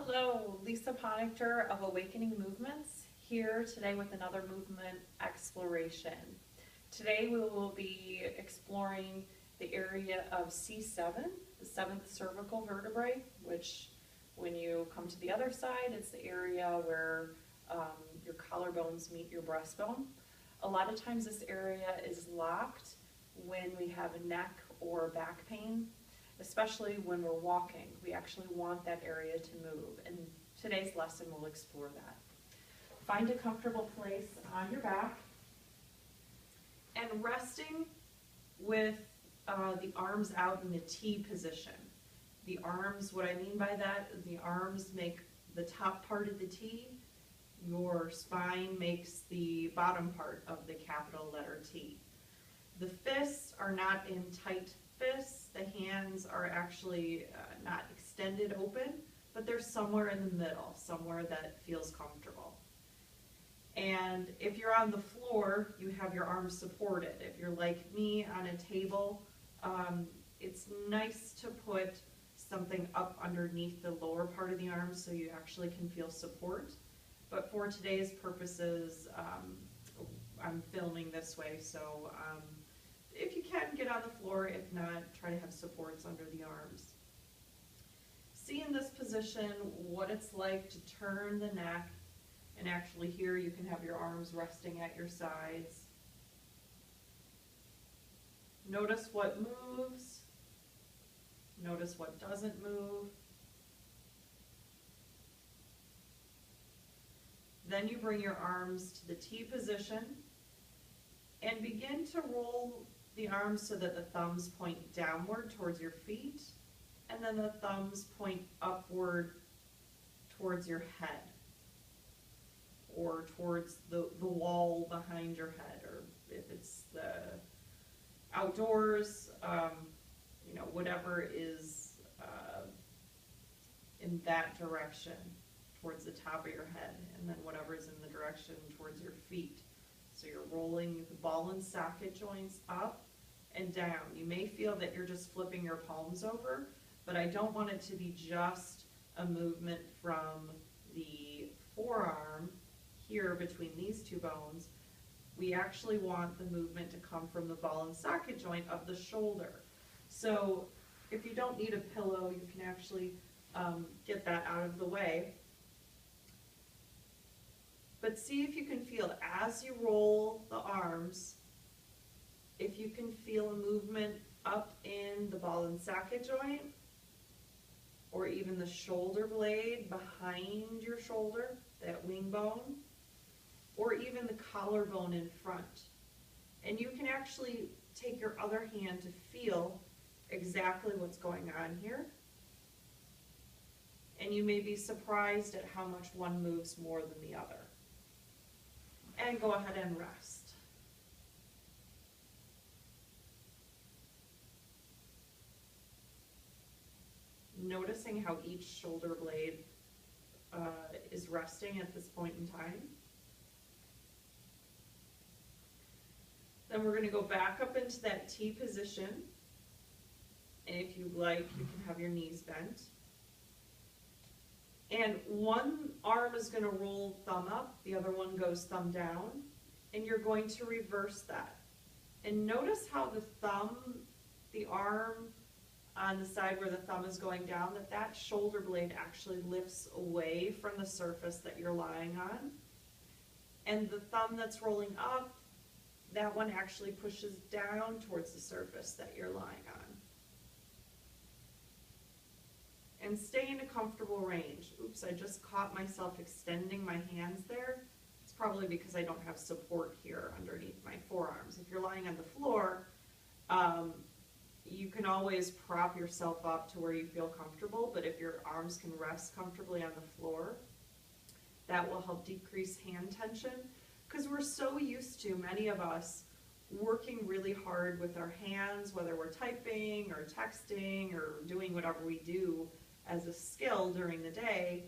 Hello, Lisa Ponichter of Awakening Movements, here today with another movement exploration. Today we will be exploring the area of C7, the seventh cervical vertebrae, which when you come to the other side, it's the area where your collarbones meet your breastbone. A lot of times this area is locked when we have neck or back pain, especially when we're walking. We actually want that area to move, and today's lesson will explore that. Find a comfortable place on your back and resting with the arms out in the T position. The arms, what I mean by that, the arms make the top part of the T. Your spine makes the bottom part of the capital letter T. The fists are not in tight fists. The hands are actually not extended open, but they're somewhere in the middle, somewhere that feels comfortable. And if you're on the floor, you have your arms supported. If you're like me on a table, it's nice to put something up underneath the lower part of the arms so you actually can feel support. But for today's purposes, I'm filming this way, so if you can, get on the floor. If not, try to have supports under the arms. See in this position what it's like to turn the neck, and actually here you can have your arms resting at your sides. Notice what moves. Notice what doesn't move. Then you bring your arms to the T position and begin to roll the arms so that the thumbs point downward towards your feet, and then the thumbs point upward towards your head, or towards the wall behind your head, or if it's the outdoors, whatever is in that direction towards the top of your head, and then whatever is in the direction towards your feet. So you're rolling the ball and socket joints up and down. You may feel that you're just flipping your palms over, but I don't want it to be just a movement from the forearm here between these two bones. We actually want the movement to come from the ball and socket joint of the shoulder. So if you don't need a pillow, you can actually get that out of the way. But see if you can feel, as you roll the arms, if you can feel a movement up in the ball and socket joint, or even the shoulder blade behind your shoulder, that wing bone, or even the collarbone in front. And you can actually take your other hand to feel exactly what's going on here. And you may be surprised at how much one moves more than the other. And go ahead and rest. Noticing how each shoulder blade is resting at this point in time. Then we're going to go back up into that T position. And if you like, you can have your knees bent. And one arm is going to roll thumb up, the other one goes thumb down, and you're going to reverse that. And notice how the thumb, the arm on the side where the thumb is going down, that shoulder blade actually lifts away from the surface that you're lying on. And the thumb that's rolling up, that one actually pushes down towards the surface that you're lying on. And stay in a comfortable range. Oops, I just caught myself extending my hands there. It's probably because I don't have support here underneath my forearms. If you're lying on the floor, you can always prop yourself up to where you feel comfortable, but if your arms can rest comfortably on the floor, that will help decrease hand tension, because we're so used to, many of us, working really hard with our hands, whether we're typing or texting or doing whatever we do as a skill during the day.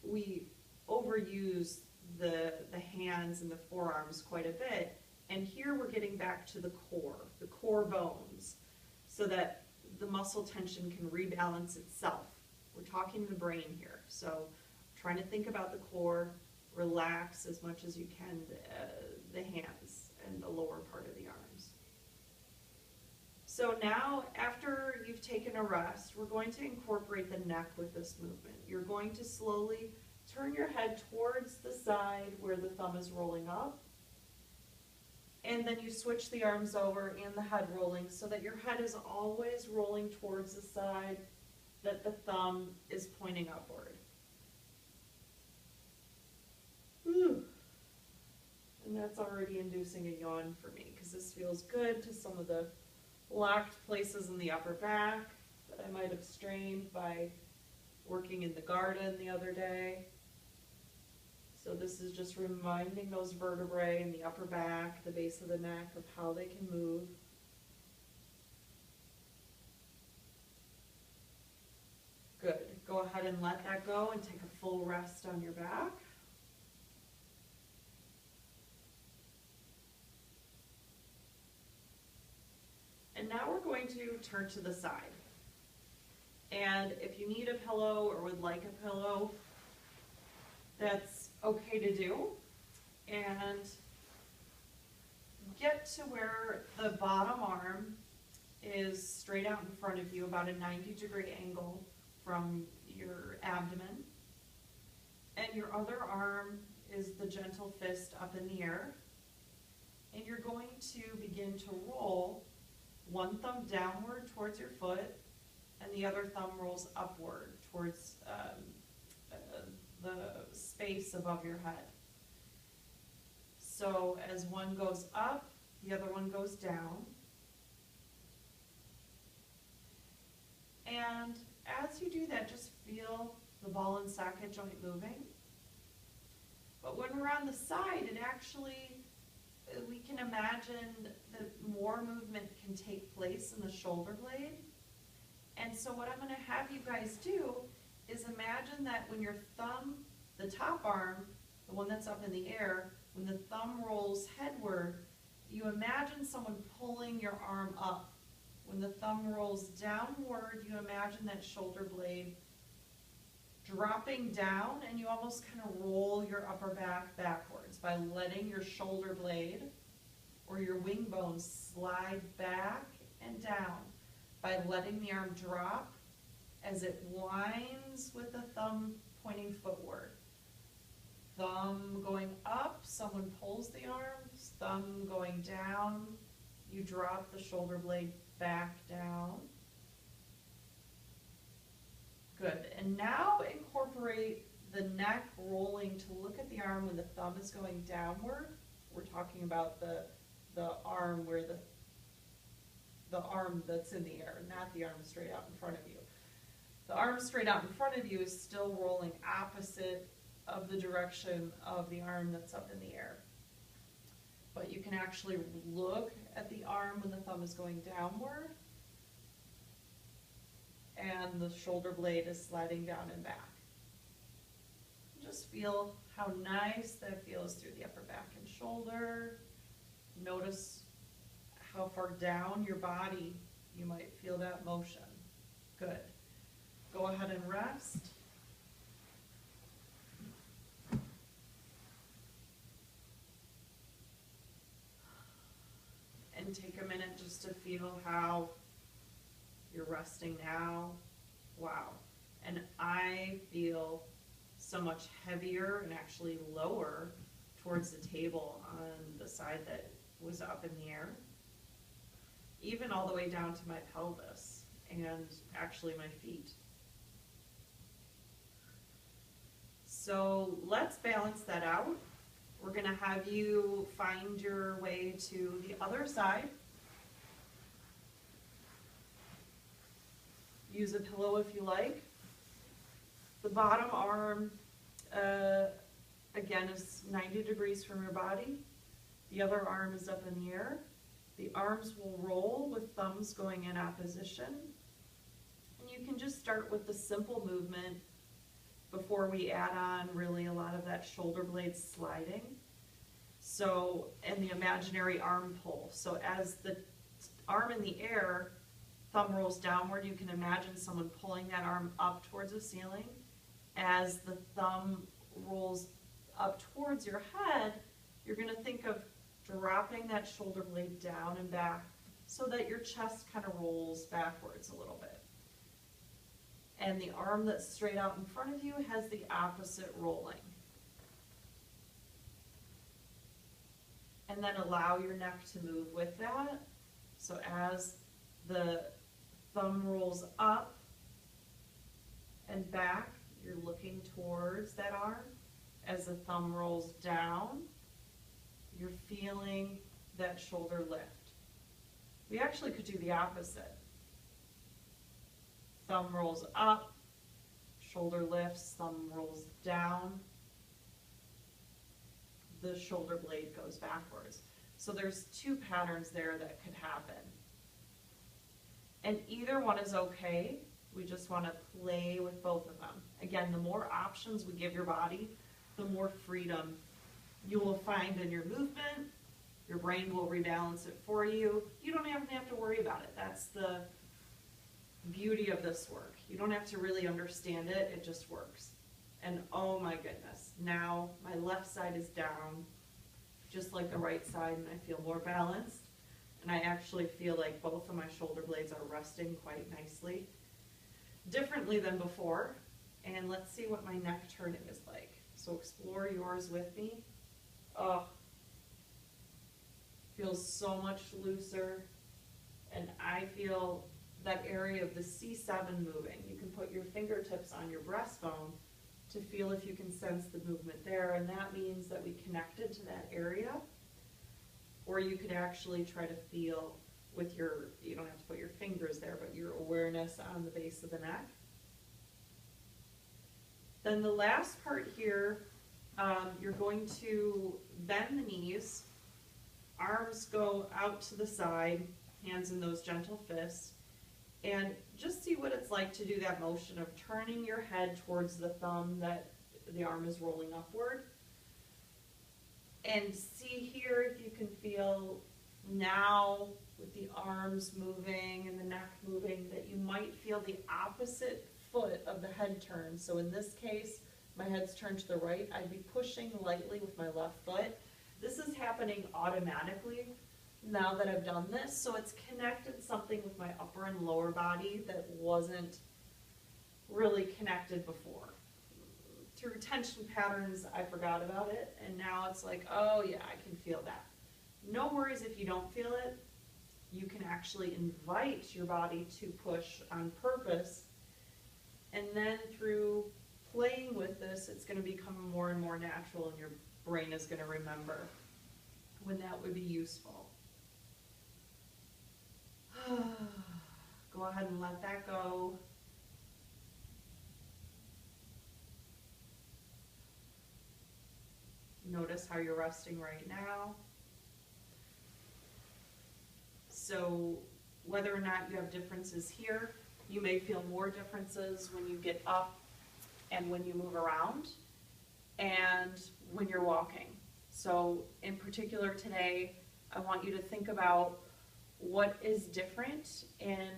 We overuse the hands and the forearms quite a bit, and here we're getting back to the core bones, so that the muscle tension can rebalance itself We're talking the brain here. So trying to think about the core, relax as much as you can the hands and the lower part of the arms. So now, after you've taken a rest, we're going to incorporate the neck with this movement. You're going to slowly turn your head towards the side where the thumb is rolling up. And then you switch the arms over and the head rolling so that your head is always rolling towards the side that the thumb is pointing upward. Whew. And that's already inducing a yawn for me because this feels good to some of the locked places in the upper back that I might have strained by working in the garden the other day. So this is just reminding those vertebrae in the upper back, the base of the neck, of how they can move. Good. Go ahead and let that go and take a full rest on your back. And now we're going to turn to the side. And if you need a pillow or would like a pillow, that's okay to do. And get to where the bottom arm is straight out in front of you, about a 90-degree angle from your abdomen. And your other arm is the gentle fist up in the air. And you're going to begin to roll one thumb downward towards your foot, and the other thumb rolls upward towards the space above your head. So as one goes up, the other one goes down. And as you do that, just feel the ball and socket joint moving. But when we're on the side, it actually, we can imagine that more movement can take place in the shoulder blade. And so what I'm going to have you guys do is imagine that when your thumb, the top arm, the one that's up in the air, when the thumb rolls headward, you imagine someone pulling your arm up. When the thumb rolls downward, you imagine that shoulder blade dropping down, and you almost kind of roll your upper back backwards by letting your shoulder blade or your wing bones slide back and down, by letting the arm drop as it winds with the thumb pointing footward. Thumb going up, someone pulls the arms. Thumb going down, you drop the shoulder blade back down. Good. And now incorporate the neck rolling to look at the arm when the thumb is going downward. We're talking about the arm where the arm that's in the air, not the arm straight out in front of you. The arm straight out in front of you is still rolling opposite of the direction of the arm that's up in the air. But you can actually look at the arm when the thumb is going downward, and the shoulder blade is sliding down and back. Just feel how nice that feels through the upper back and shoulder. Notice how far down your body you might feel that motion. Good. Go ahead and rest. And take a minute just to feel how you're resting now. Wow. And I feel so much heavier and actually lower towards the table on the side that was up in the air, even all the way down to my pelvis and actually my feet. So let's balance that out. We're going to have you find your way to the other side. Use a pillow if you like. The bottom arm, again, is 90 degrees from your body. The other arm is up in the air. The arms will roll with thumbs going in opposition. And you can just start with the simple movement before we add on really a lot of that shoulder blade sliding. So, and the imaginary arm pull. So as the arm in the air thumb rolls downward, you can imagine someone pulling that arm up towards the ceiling. As the thumb rolls up towards your head, you're going to think of dropping that shoulder blade down and back so that your chest kind of rolls backwards a little bit. And the arm that's straight out in front of you has the opposite rolling. And then allow your neck to move with that. So as the thumb rolls up and back, you're looking towards that arm. As the thumb rolls down, you're feeling that shoulder lift. We actually could do the opposite. Thumb rolls up, shoulder lifts, thumb rolls down, the shoulder blade goes backwards. So there's two patterns there that could happen. And either one is okay. We just want to play with both of them. Again, the more options we give your body, the more freedom you will find in your movement. Your brain will rebalance it for you. You don't even have to worry about it. That's the beauty of this work. You don't have to really understand it. It just works. And oh my goodness, now my left side is down, just like the right side, and I feel more balanced. And I actually feel like both of my shoulder blades are resting quite nicely, differently than before. And let's see what my neck turning is like. So explore yours with me. Oh, feels so much looser. And I feel that area of the C7 moving. You can put your fingertips on your breastbone to feel if you can sense the movement there, and that means that we connected to that area. Or you could actually try to feel with your, you don't have to put your fingers there, but your awareness on the base of the neck. Then the last part here, you're going to bend the knees, arms go out to the side, hands in those gentle fists, and just see what it's like to do that motion of turning your head towards the thumb that the arm is rolling upward. And see here if you can feel now with the arms moving and the neck moving that you might feel the opposite foot of the head turn. So in this case, my head's turned to the right. I'd be pushing lightly with my left foot. This is happening automatically now that I've done this, so it's connected something with my upper and lower body that wasn't really connected before. Through tension patterns, I forgot about it, and now it's like, oh yeah, I can feel that. No worries if you don't feel it. You can actually invite your body to push on purpose, and then through playing with this, it's going to become more and more natural, and your brain is going to remember when that would be useful. Go ahead and let that go. Notice how you're resting right now. So whether or not you have differences here, you may feel more differences when you get up and when you move around and when you're walking. So in particular today, I want you to think about what is different in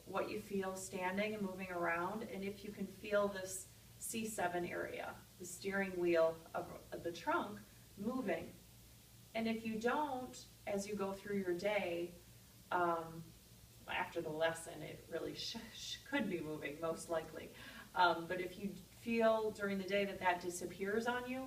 what you feel standing and moving around, and if you can feel this C7 area, the steering wheel of the trunk, moving. And if you don't, as you go through your day, after the lesson, it really could be moving, most likely. But if you feel during the day that that disappears on you,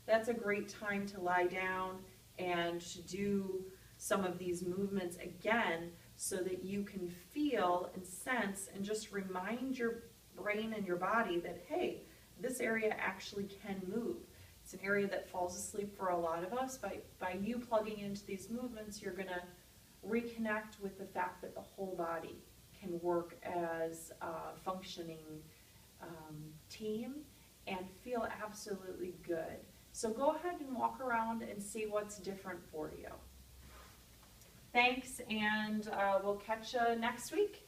that's a great time to lie down and to do some of these movements again so that you can feel and sense and just remind your brain and your body that, hey, this area actually can move. It's an area that falls asleep for a lot of us. By you plugging into these movements, you're going to reconnect with the fact that the whole body can work as a functioning team and feel absolutely good. So go ahead and walk around and see what's different for you. Thanks, and we'll catch you next week.